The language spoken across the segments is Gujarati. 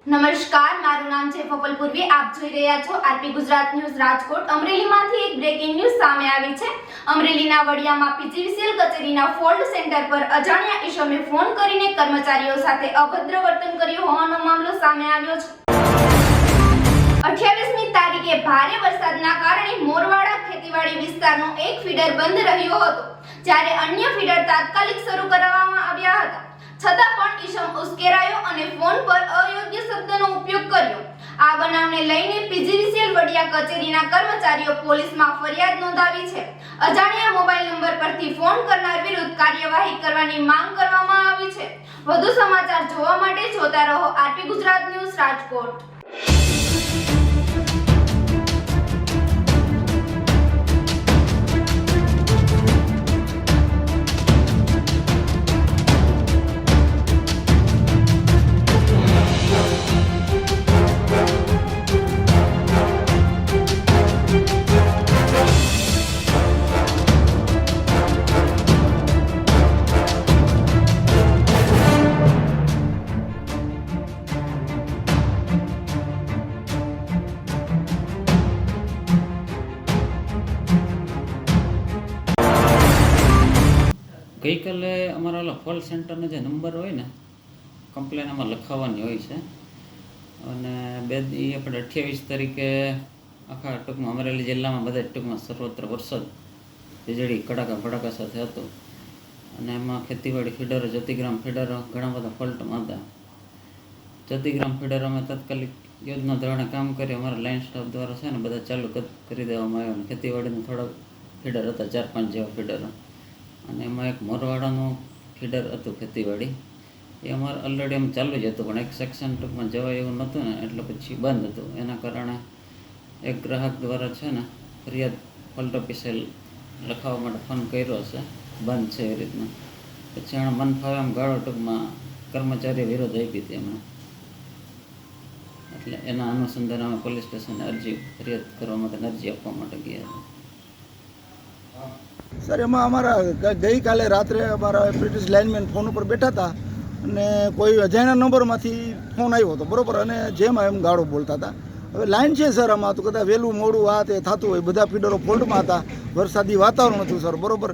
નમસ્કાર, મારું નામ છે ફપલ પૂર્વી. આપ જોઈ રહ્યા છો આરપી ગુજરાત ન્યૂઝ રાજકોટ. અમરેલીમાંથી એક બ્રેકિંગ ન્યૂઝ સામે આવી છે. અમરેલીના વડિયામાં પીજીવીસીએલ કચેરીના ફોલ્ટ સેન્ટર પર અજાણ્યા ઈસમે ફોન કરીને કર્મચારીઓ સાથે અભદ્ર વર્તન કર્યું હોવાનો મામલો સામે આવ્યો છે. 28મી તારીખે ભારે વરસાદના કારણે મોરવાડા ખેતીવાડી વિસ્તારનો એક ફીડર બંધ રહ્યો હતો, જ્યારે અન્ય ફીડર તાત્કાલિક શરૂ કરવામાં આવ્યા હતા. છતાં પણ ઈસમ ઉશ્કેરાયો અને ફોન પર અયોગ્ય શબ્દનો ઉપયોગ કર્યો. આ બનાવને લઈને પીજીવીસીએલ વડિયા કચેરીના કર્મચારીઓ પોલીસમાં ફરિયાદ નોંધાવી છે. અજાણ્યા મોબાઈલ નંબર પરથી ફોન કરનાર વિરુદ્ધ કાર્યવાહી કરવાની માંગ કરવામાં આવી છે. વધુ સમાચાર જોવા માટે જોતા રહો આરપી ગુજરાત ન્યૂઝ રાજકોટ. ગઈકાલે અમારા ઓલા કોલ સેન્ટરનો જે નંબર હોય ને, કમ્પ્લેન આમાં લખાવવાની હોય છે. અને એ આપણે 28 તારીખે આખા ટૂંકમાં અમરેલી જિલ્લામાં બધા ટૂંકમાં સર્વત્ર વરસાદ વીજળી કડાકા ભડાકા સાથે હતો. અને એમાં ખેતીવાડી ફીડરો, જ્યોતિગ્રામ ફીડરો ઘણા બધા ફોલ્ટમાં હતા. જ્યોતિગ્રામ ફીડરો અમે તાત્કાલિક યોજના ધોરણે કામ કરી અમારા લાઇન સ્ટાફ દ્વારા છે ને બધા ચાલુ કરી દેવામાં આવ્યા. અને ખેતીવાડીના થોડા ફીડર હતા, 4-5 જેવા ફીડરો. અને એમાં એક મોરવાડાનું ફીડર હતું ખેતીવાડી, એ અમારે ઓલરેડી એમ ચાલુ જ હતું, પણ એક સેક્શન ટૂંકમાં જવાય એવું નહોતું ને, એટલે પછી બંધ હતું. એના કારણે એક ગ્રાહક દ્વારા છે ને ફરિયાદ ફોલ્ટ ઓફિસે લખાવવા માટે ફોન કર્યો છે, બંધ છે એ રીતના. પછી એણે મન ફાવે એમ ગાળો ટૂંકમાં કર્મચારી વિરોધ આપી હતી એમણે. એટલે એના અનુસંધાને અમે પોલીસ સ્ટેશને ફરિયાદ કરવા માટે અરજી આપવા માટે ગયા હતા. સર, એમાં અમારા ગઈકાલે રાત્રે અમારા બ્રિટિશ લાઇનમેન ફોન ઉપર બેઠા હતા અને કોઈ અજાણ્યા નંબરમાંથી ફોન આવ્યો હતો, બરાબર. અને જેમ એમ ગાળો બોલતા હતા. હવે લાઇન છે સર, આમાં તો કદાચ વહેલું મોડું આ તે થતું હોય, બધા ફીડરો ફોલ્ટમાં હતા, વરસાદી વાતાવરણ હતું સર, બરાબર.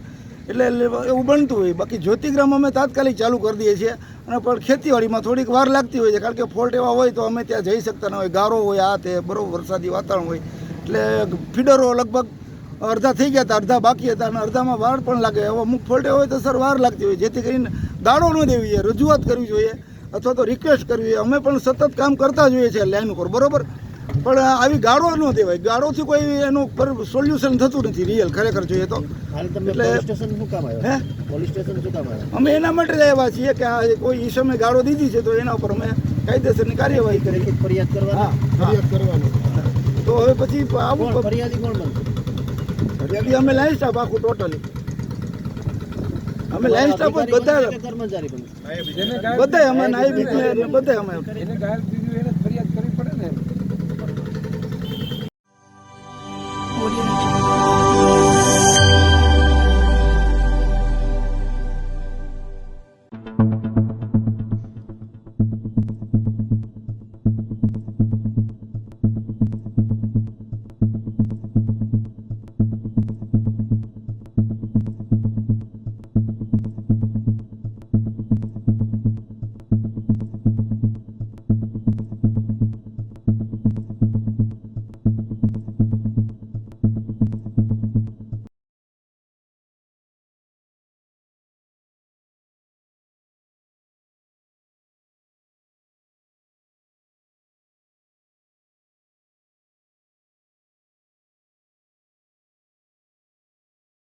એટલે એવું બનતું હોય. બાકી જ્યોતિગ્રામ અમે તાત્કાલિક ચાલુ કરી દઈએ છીએ. અને પણ ખેતીવાડીમાં થોડીક વાર લાગતી હોય છે, કારણ કે ફોલ્ટ એવા હોય તો અમે ત્યાં જઈ શકતા ન હોય, ગારો હોય આ તે, બરાબર, વરસાદી વાતાવરણ હોય. એટલે ફીડરો લગભગ અડધા થઈ ગયા હતા, અડધા બાકી હતા, અને અડધામાં વાર પણ લાગે. હવે અમુક ફોલ્ટે હોય તો સર વાર લાગતી હોય, જેથી કરીને ગાળો ન દેવી જોઈએ, રજૂઆત કરવી જોઈએ અથવા તો રિક્વેસ્ટ કરવી જોઈએ. અમે પણ સતત કામ કરતા જોઈએ છીએ લાઈન ઉપર, બરાબર. પણ આવી ગાળો ન દેવાય. ગાળોથી કોઈ એનું સોલ્યુશન થતું નથી રિયલ, ખરેખર જોઈએ તો. અમે એના માટે જ આવ્યા છીએ કે આ કોઈ ઈસમે ગાળો દીધી છે તો એના ઉપર અમે કાયદેસરની કાર્યવાહી કરી, ફરિયાદ કરવાની. તો હવે પછી આવું ફરિયાદી કોણ બનશે? ફરિયાદી અમે લાઈન સ્ટાફ આખું ટોટલી, અમે લાઈન સ્ટાફ બધા કર્મચારી બધા અમે નાયબ બધા અમે